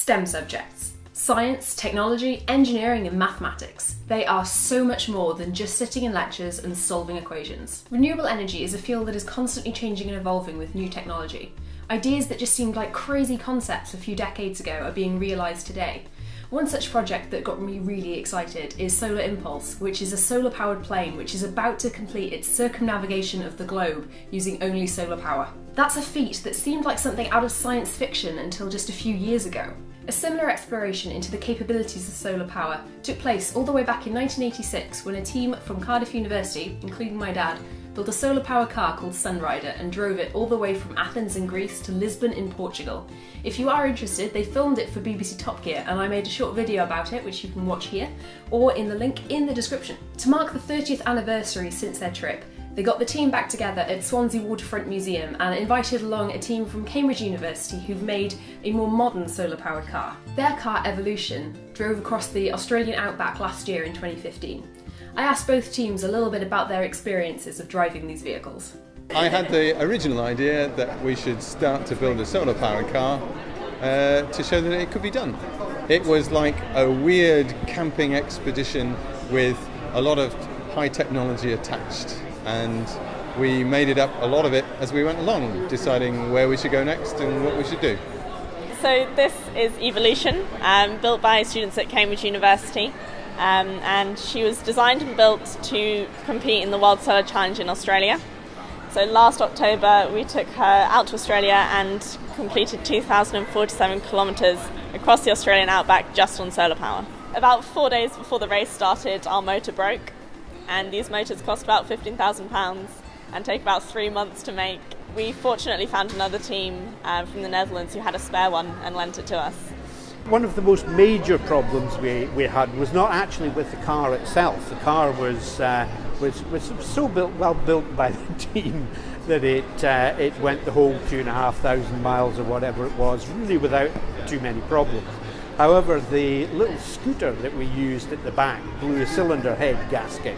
STEM subjects. Science, technology, engineering and mathematics. They are so much more than just sitting in lectures and solving equations. Renewable energy is a field that is constantly changing and evolving with new technology. Ideas that just seemed like crazy concepts a few decades ago are being realised today. One such project that got me really excited is Solar Impulse, which is a solar-powered plane which is about to complete its circumnavigation of the globe using only solar power. That's a feat that seemed like something out of science fiction until just a few years ago. A similar exploration into the capabilities of solar power took place all the way back in 1986 when a team from Cardiff University, including my dad, built a solar power car called Sunrider and drove it all the way from Athens in Greece to Lisbon in Portugal. If you are interested, they filmed it for BBC Top Gear and I made a short video about it which you can watch here or in the link in the description. To mark the 30th anniversary since their trip, they got the team back together at Swansea Waterfront Museum and invited along a team from Cambridge University who've made a more modern solar-powered car. Their car, Evolution, drove across the Australian outback last year in 2015. I asked both teams a little bit about their experiences of driving these vehicles. I had the original idea that we should start to build a solar-powered car to show that it could be done. It was like a weird camping expedition with a lot of high technology attached. And we made it up, a lot of it, as we went along, deciding where we should go next and what we should do. So this is Evolution, built by students at Cambridge University, and she was designed and built to compete in the World Solar Challenge in Australia. So last October we took her out to Australia and completed 2,047 kilometres across the Australian outback just on solar power. About 4 days before the race started, our motor broke. And these motors cost about £15,000 and take about 3 months to make. We fortunately found another team from the Netherlands who had a spare one and lent it to us. One of the most major problems we had was not actually with the car itself. The car was so well built by the team that it went the whole 2,500 miles or whatever it was, really without too many problems. However, the little scooter that we used at the back blew a cylinder head gasket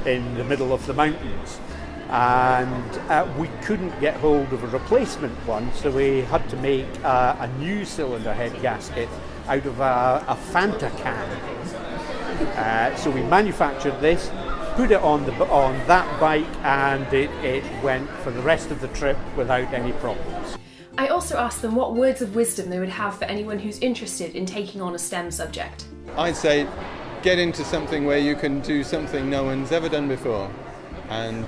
in the middle of the mountains, and we couldn't get hold of a replacement one, so we had to make a new cylinder head gasket out of a Fanta can. So we manufactured this, put it on that bike, and it went for the rest of the trip without any problems. I also asked them what words of wisdom they would have for anyone who's interested in taking on a STEM subject. I'd say get into something where you can do something no one's ever done before, and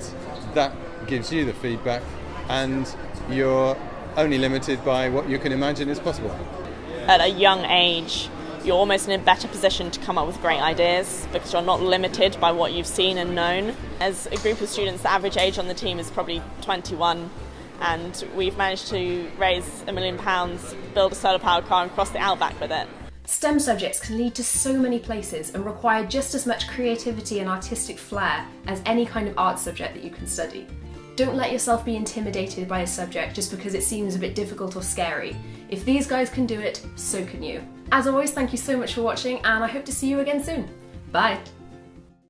that gives you the feedback, and you're only limited by what you can imagine is possible. At a young age, you're almost in a better position to come up with great ideas because you're not limited by what you've seen and known. As a group of students, the average age on the team is probably 21. And we've managed to raise £1 million, build a solar-powered car and cross the outback with it. STEM subjects can lead to so many places and require just as much creativity and artistic flair as any kind of art subject that you can study. Don't let yourself be intimidated by a subject just because it seems a bit difficult or scary. If these guys can do it, so can you. As always, thank you so much for watching and I hope to see you again soon. Bye!